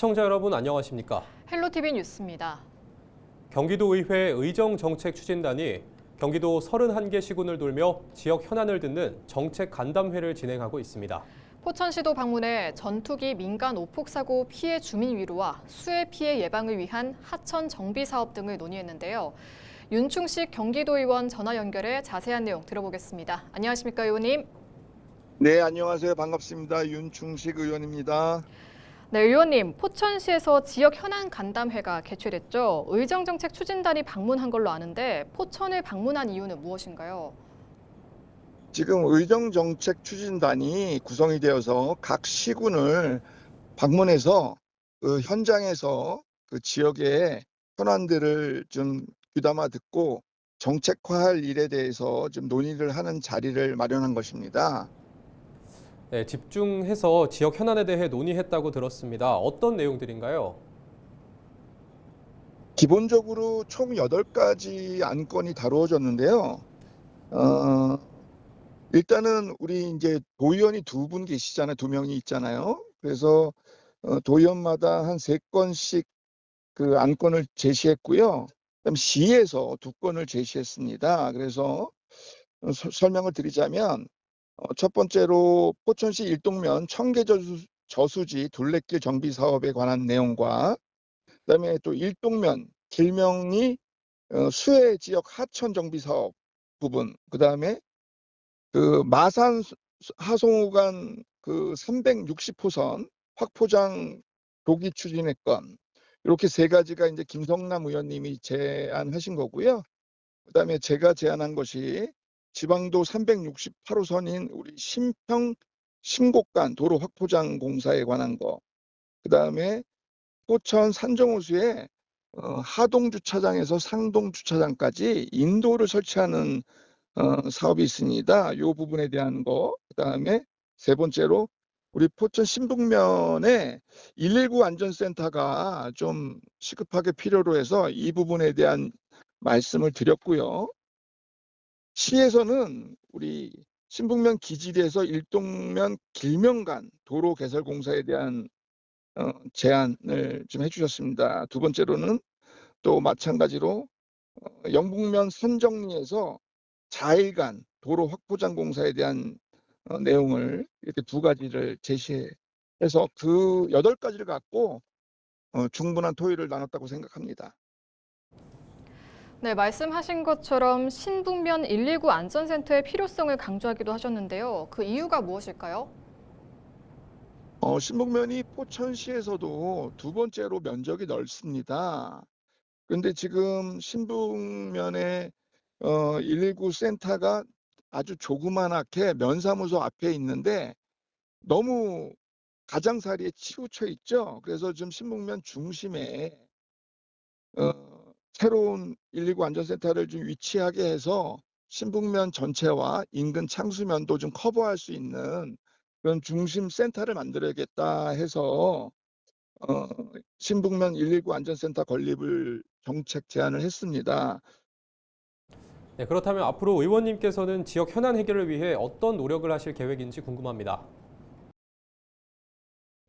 시청자 여러분 안녕하십니까? 헬로티비 뉴스입니다. 경기도의회 의정정책추진단이 경기도 31개 시군을 돌며 지역 현안을 듣는 정책 간담회를 진행하고 있습니다. 포천시도 방문해 전투기 민간 오폭 사고 피해 주민 위로와 수해 피해 예방을 위한 하천 정비 사업 등을 논의했는데요. 윤충식 경기도의원 전화 연결해 자세한 내용 들어보겠습니다. 안녕하십니까, 의원님? 네, 안녕하세요. 반갑습니다. 윤충식 의원입니다. 네, 의원님, 포천시에서 지역 현안 간담회가 개최됐죠. 의정정책 추진단이 방문한 걸로 아는데 포천을 방문한 이유는 무엇인가요? 지금 의정정책 추진단이 구성이 되어서 각 시군을 방문해서 그 현장에서 그 지역의 현안들을 좀 귀담아 듣고 정책화할 일에 대해서 좀 논의를 하는 자리를 마련한 것입니다. 네, 집중해서 지역 현안에 대해 논의했다고 들었습니다. 어떤 내용들인가요? 기본적으로 총 8가지 안건이 다루어졌는데요. 일단은 우리 이제 도의원이 2분 계시잖아요. 2명이 있잖아요. 그래서 도의원마다 한 3건씩 그 안건을 제시했고요. 그다음 시에서 2건을 제시했습니다. 그래서 설명을 드리자면 첫 번째로 포천시 일동면 청계저수지 둘레길 정비 사업에 관한 내용과 그다음에 또 일동면 길명리 수해 지역 하천 정비 사업 부분, 그다음에 그 마산 하송호간 그 360호선 확포장 도기 추진의 건, 이렇게 3가지가 이제 김성남 의원님이 제안하신 거고요. 그다음에 제가 제안한 것이 지방도 368호선인 우리 신평 신곡간 도로 확포장 공사에 관한 거, 그다음에 포천 산정호수에 하동 주차장에서 상동 주차장까지 인도를 설치하는 사업이 있습니다. 이 부분에 대한 거. 그다음에 3번째로 우리 포천 신북면에 119 안전센터가 좀 시급하게 필요로 해서 이 부분에 대한 말씀을 드렸고요. 시에서는 우리 신북면 기지리에서 일동면 길명간 도로 개설 공사에 대한 제안을 좀 해주셨습니다. 2번째로는 또 마찬가지로 영북면 선정리에서 자일간 도로 확보장 공사에 대한 내용을 이렇게 2가지를 제시해서 그 8가지를 갖고 충분한 토의를 나눴다고 생각합니다. 네, 말씀하신 것처럼 신북면 119 안전센터의 필요성을 강조하기도 하셨는데요. 그 이유가 무엇일까요? 신북면이 포천시에서도 2번째로 면적이 넓습니다. 그런데 지금 신북면에 119 센터가 아주 조그만하게 면사무소 앞에 있는데 너무 가장자리에 치우쳐 있죠. 그래서 지금 신북면 중심에 새로운 119 안전센터를 좀 위치하게 해서 신북면 전체와 인근 창수면도 좀 커버할 수 있는 그런 중심 센터를 만들어야겠다 해서 신북면 119 안전센터 건립을 정책 제안을 했습니다. 네, 그렇다면 앞으로 의원님께서는 지역 현안 해결을 위해 어떤 노력을 하실 계획인지 궁금합니다.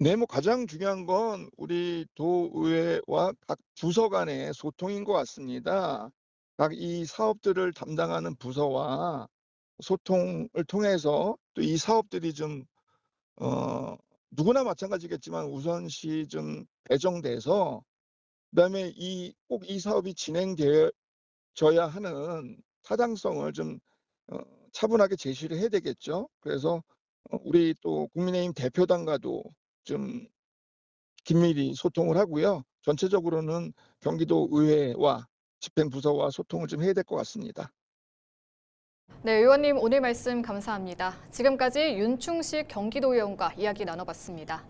네, 뭐 가장 중요한 건 우리 도의회와 각 부서 간의 소통인 것 같습니다. 각 이 사업들을 담당하는 부서와 소통을 통해서 또 이 사업들이 좀 누구나 마찬가지겠지만 우선시 좀 배정돼서 그다음에 꼭 이 사업이 진행되어야 하는 타당성을 좀 차분하게 제시를 해야 되겠죠. 그래서 우리 또 국민의힘 대표단과도 좀 긴밀히 소통을 하고요. 전체적으로는 경기도 의회와 집행부서와 소통을 좀 해야 될 것 같습니다. 네, 의원님 오늘 말씀 감사합니다. 지금까지 윤충식 경기도의원과 이야기 나눠봤습니다.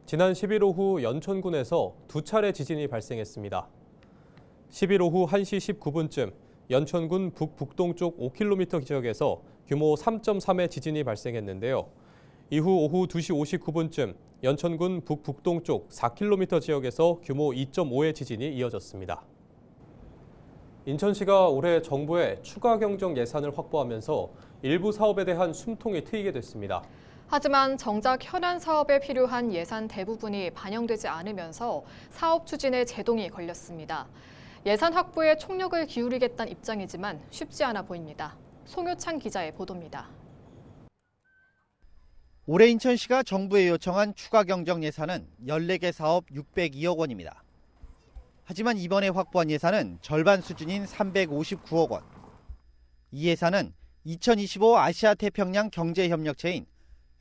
지난 10일 오후 연천군에서 2차례 지진이 발생했습니다. 10일 오후 1시 19분쯤 연천군 북북동쪽 5km 지역에서 규모 3.3의 지진이 발생했는데요. 이후 오후 2시 59분쯤 연천군 북북동쪽 4km 지역에서 규모 2.5의 지진이 이어졌습니다. 인천시가 올해 정부의 추가 경정 예산을 확보하면서 일부 사업에 대한 숨통이 트이게 됐습니다. 하지만 정작 현안 사업에 필요한 예산 대부분이 반영되지 않으면서 사업 추진에 제동이 걸렸습니다. 예산 확보에 총력을 기울이겠다는 입장이지만 쉽지 않아 보입니다. 송효창 기자의 보도입니다. 올해 인천시가 정부에 요청한 추가 경정 예산은 14개 사업 602억 원입니다. 하지만 이번에 확보한 예산은 절반 수준인 359억 원. 이 예산은 2025 아시아 태평양 경제협력체인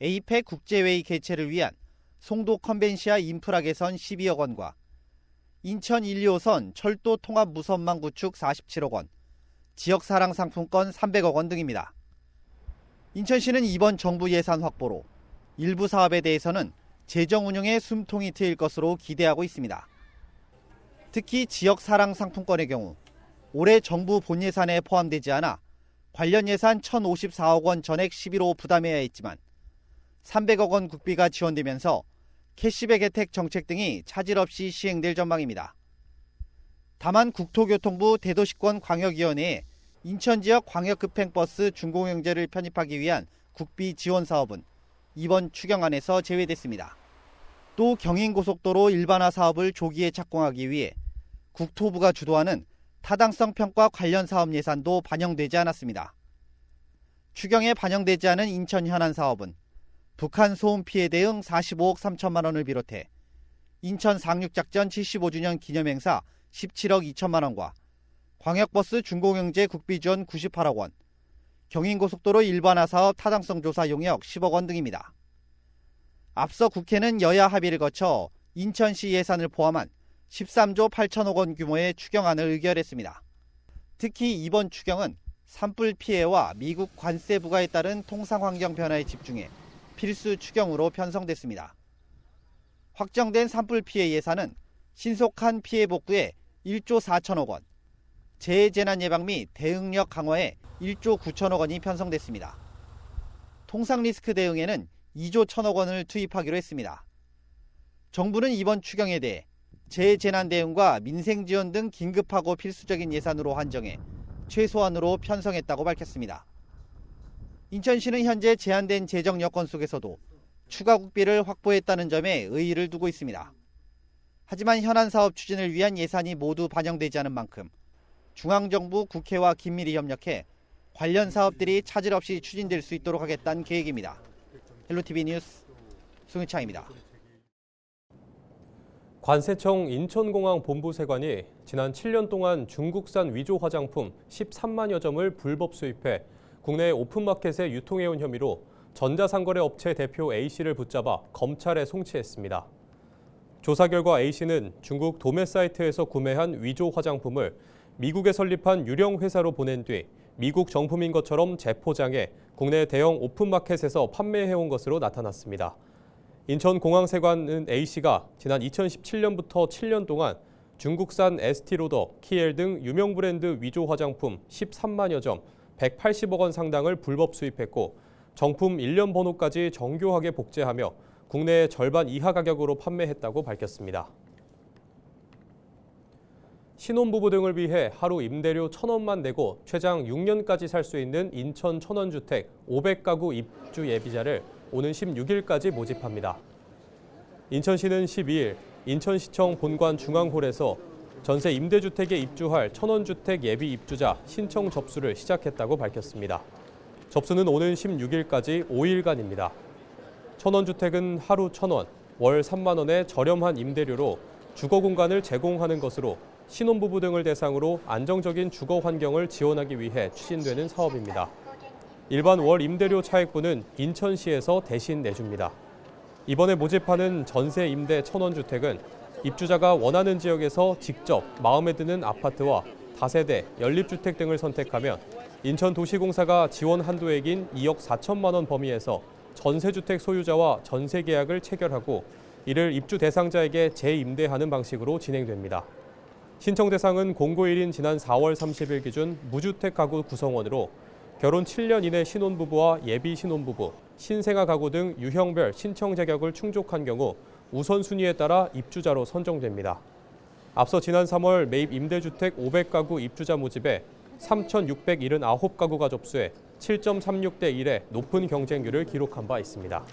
에이펙 국제회의 개최를 위한 송도 컨벤시아 인프라 개선 12억 원과 인천 1, 2호선 철도 통합 무선망 구축 47억 원, 지역사랑 상품권 300억 원 등입니다. 인천시는 이번 정부 예산 확보로 일부 사업에 대해서는 재정 운영에 숨통이 트일 것으로 기대하고 있습니다. 특히 지역사랑 상품권의 경우 올해 정부 본 예산에 포함되지 않아 관련 예산 1,054억 원 전액 11호 부담해야 했지만 300억 원 국비가 지원되면서 캐시백 혜택 정책 등이 차질 없이 시행될 전망입니다. 다만 국토교통부 대도시권 광역위원회에 인천 지역 광역급행버스 준공영제를 편입하기 위한 국비 지원 사업은 이번 추경안에서 제외됐습니다. 또 경인고속도로 일반화 사업을 조기에 착공하기 위해 국토부가 주도하는 타당성 평가 관련 사업 예산도 반영되지 않았습니다. 추경에 반영되지 않은 인천 현안 사업은 북한 소음 피해 대응 45억 3천만 원을 비롯해 인천 상륙작전 75주년 기념행사 17억 2천만 원과 광역버스 준공영제 국비 지원 98억 원, 경인고속도로 일반화 사업 타당성 조사 용역 10억 원 등입니다. 앞서 국회는 여야 합의를 거쳐 인천시 예산을 포함한 13조 8천억 원 규모의 추경안을 의결했습니다. 특히 이번 추경은 산불 피해와 미국 관세 부과에 따른 통상 환경 변화에 집중해 필수 추경으로 편성됐습니다. 확정된 산불 피해 예산은 신속한 피해 복구에 1조 4천억 원, 재해재난 예방 및 대응력 강화에 1조 9천억 원이 편성됐습니다. 통상 리스크 대응에는 2조 1천억 원을 투입하기로 했습니다. 정부는 이번 추경에 대해 재해재난 대응과 민생지원 등 긴급하고 필수적인 예산으로 한정해 최소한으로 편성했다고 밝혔습니다. 인천시는 현재 제한된 재정 여건 속에서도 추가 국비를 확보했다는 점에 의의를 두고 있습니다. 하지만 현안 사업 추진을 위한 예산이 모두 반영되지 않은 만큼 중앙정부 국회와 긴밀히 협력해 관련 사업들이 차질 없이 추진될 수 있도록 하겠다는 계획입니다. 헬로티비 뉴스 송유창입니다. 관세청 인천공항 본부세관이 지난 7년 동안 중국산 위조 화장품 13만여 점을 불법 수입해 국내 오픈마켓에 유통해온 혐의로 전자상거래 업체 대표 A씨를 붙잡아 검찰에 송치했습니다. 조사 결과 A씨는 중국 도매 사이트에서 구매한 위조 화장품을 미국에 설립한 유령 회사로 보낸 뒤 미국 정품인 것처럼 재포장해 국내 대형 오픈마켓에서 판매해온 것으로 나타났습니다. 인천공항세관은 A씨가 지난 2017년부터 7년 동안 중국산 에스티로더, 키엘 등 유명 브랜드 위조 화장품 13만여 점, 180억 원 상당을 불법 수입했고 정품 일련 번호까지 정교하게 복제하며 국내의 절반 이하 가격으로 판매했다고 밝혔습니다. 신혼부부 등을 위해 하루 임대료 1,000원만 내고 최장 6년까지 살 수 있는 인천 천원주택 500가구 입주 예비자를 오는 16일까지 모집합니다. 인천시는 12일 인천시청 본관 중앙홀에서 전세 임대주택에 입주할 천원주택 예비 입주자 신청 접수를 시작했다고 밝혔습니다. 접수는 오는 16일까지 5일간입니다. 천원주택은 하루 1,000원, 월 3만 원의 저렴한 임대료로 주거 공간을 제공하는 것으로 신혼부부 등을 대상으로 안정적인 주거 환경을 지원하기 위해 추진되는 사업입니다. 일반 월 임대료 차액분은 인천시에서 대신 내줍니다. 이번에 모집하는 전세 임대 천원주택은 입주자가 원하는 지역에서 직접 마음에 드는 아파트와 다세대, 연립주택 등을 선택하면 인천도시공사가 지원 한도액인 2억 4천만 원 범위에서 전세주택 소유자와 전세 계약을 체결하고 이를 입주 대상자에게 재임대하는 방식으로 진행됩니다. 신청 대상은 공고일인 지난 4월 30일 기준 무주택 가구 구성원으로 결혼 7년 이내 신혼부부와 예비 신혼부부, 신생아 가구 등 유형별 신청 자격을 충족한 경우 우선순위에 따라 입주자로 선정됩니다. 앞서 지난 3월 매입 임대주택 500가구 입주자 모집에 3,679가구가 접수해 7.36대 1의 높은 경쟁률을 기록한 바 있습니다.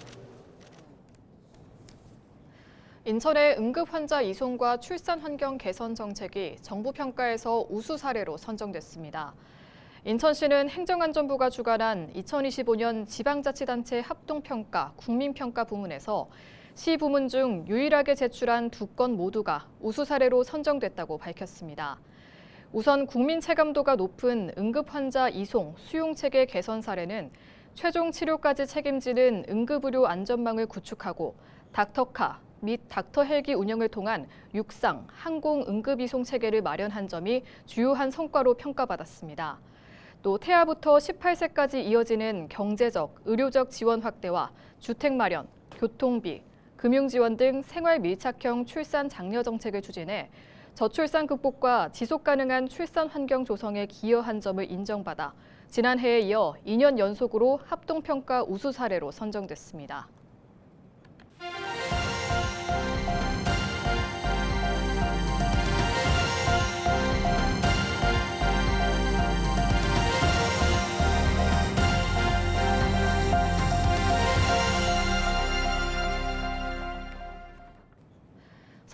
인천의 응급 환자 이송과 출산 환경 개선 정책이 정부 평가에서 우수 사례로 선정됐습니다. 인천시는 행정안전부가 주관한 2025년 지방자치단체 합동평가 국민평가 부문에서 시 부문 중 유일하게 제출한 2건 모두가 우수 사례로 선정됐다고 밝혔습니다. 우선 국민 체감도가 높은 응급 환자 이송 수용 체계 개선 사례는 최종 치료까지 책임지는 응급의료 안전망을 구축하고 닥터카 및 닥터 헬기 운영을 통한 육상, 항공 응급 이송 체계를 마련한 점이 주요한 성과로 평가받았습니다. 또 태아부터 18세까지 이어지는 경제적, 의료적 지원 확대와 주택 마련, 교통비, 금융 지원 등 생활 밀착형 출산 장려 정책을 추진해 저출산 극복과 지속 가능한 출산 환경 조성에 기여한 점을 인정받아 지난해에 이어 2년 연속으로 합동평가 우수 사례로 선정됐습니다.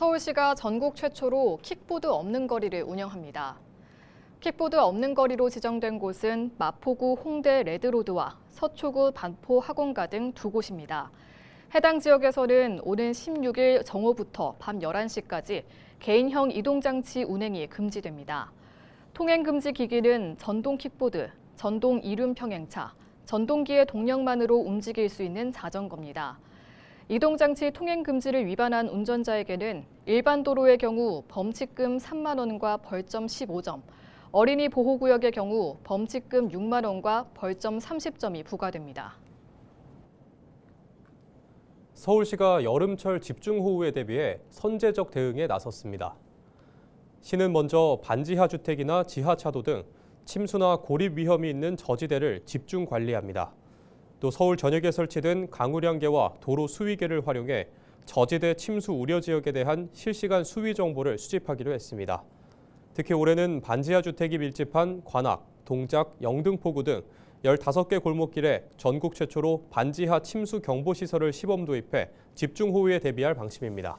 서울시가 전국 최초로 킥보드 없는 거리를 운영합니다. 킥보드 없는 거리로 지정된 곳은 마포구 홍대 레드로드와 서초구 반포 학원가 등 2곳입니다. 해당 지역에서는 오는 16일 정오부터 밤 11시까지 개인형 이동장치 운행이 금지됩니다. 통행 금지 기기는 전동 킥보드, 전동 이륜 평행차, 전동기의 동력만으로 움직일 수 있는 자전거입니다. 이동장치 통행 금지를 위반한 운전자에게는 일반 도로의 경우 범칙금 3만 원과 벌점 15점, 어린이 보호구역의 경우 범칙금 6만 원과 벌점 30점이 부과됩니다. 서울시가 여름철 집중호우에 대비해 선제적 대응에 나섰습니다. 시는 먼저 반지하 주택이나 지하차도 등 침수나 고립 위험이 있는 저지대를 집중 관리합니다. 또 서울 전역에 설치된 강우량계와 도로 수위계를 활용해 저지대 침수 우려 지역에 대한 실시간 수위 정보를 수집하기로 했습니다. 특히 올해는 반지하 주택이 밀집한 관악, 동작, 영등포구 등 15개 골목길에 전국 최초로 반지하 침수 경보 시설을 시범 도입해 집중호우에 대비할 방침입니다.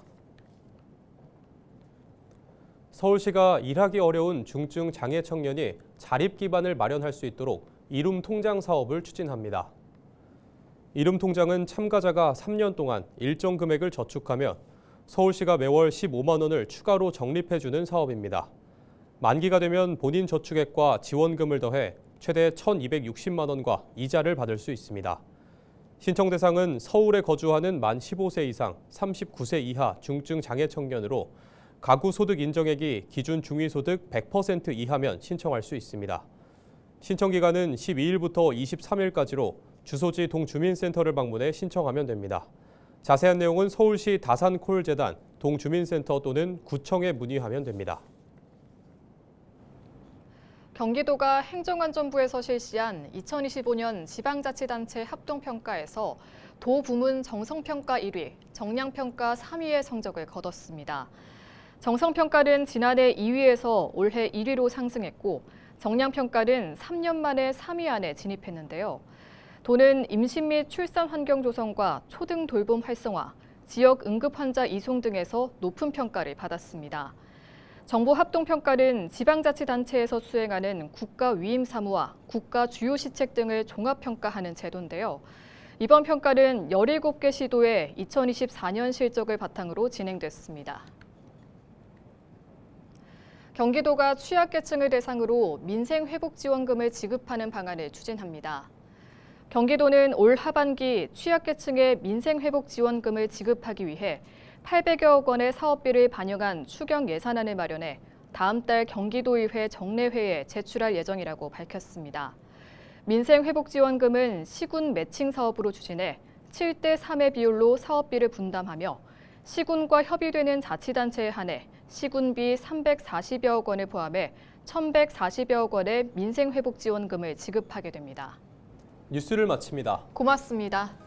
서울시가 일하기 어려운 중증 장애 청년이 자립 기반을 마련할 수 있도록 이룸 통장 사업을 추진합니다. 이룸 통장은 참가자가 3년 동안 일정 금액을 저축하면 서울시가 매월 15만 원을 추가로 적립해주는 사업입니다. 만기가 되면 본인 저축액과 지원금을 더해 최대 1,260만 원과 이자를 받을 수 있습니다. 신청 대상은 서울에 거주하는 만 15세 이상 39세 이하 중증 장애 청년으로 가구 소득 인정액이 기준 중위소득 100% 이하면 신청할 수 있습니다. 신청 기간은 12일부터 23일까지로 주소지 동주민센터를 방문해 신청하면 됩니다. 자세한 내용은 서울시 다산콜재단 동주민센터 또는 구청에 문의하면 됩니다. 경기도가 행정안전부에서 실시한 2025년 지방자치단체 합동평가에서 도 부문 정성평가 1위, 정량평가 3위의 성적을 거뒀습니다. 정성평가는 지난해 2위에서 올해 1위로 상승했고 정량평가는 3년 만에 3위 안에 진입했는데요. 도는 임신 및 출산 환경 조성과 초등 돌봄 활성화, 지역 응급 환자 이송 등에서 높은 평가를 받았습니다. 정부 합동평가는 지방자치단체에서 수행하는 국가 위임 사무와 국가 주요 시책 등을 종합평가하는 제도인데요. 이번 평가는 17개 시도의 2024년 실적을 바탕으로 진행됐습니다. 경기도가 취약계층을 대상으로 민생회복지원금을 지급하는 방안을 추진합니다. 경기도는 올 하반기 취약계층의 민생회복지원금을 지급하기 위해 800여억 원의 사업비를 반영한 추경 예산안을 마련해 다음 달 경기도의회 정례회에 제출할 예정이라고 밝혔습니다. 민생회복지원금은 시군 매칭 사업으로 추진해 7대 3의 비율로 사업비를 분담하며 시군과 협의되는 자치단체에 한해 시군비 340여억 원을 포함해 1,140여억 원의 민생회복지원금을 지급하게 됩니다. 뉴스를 마칩니다. 고맙습니다.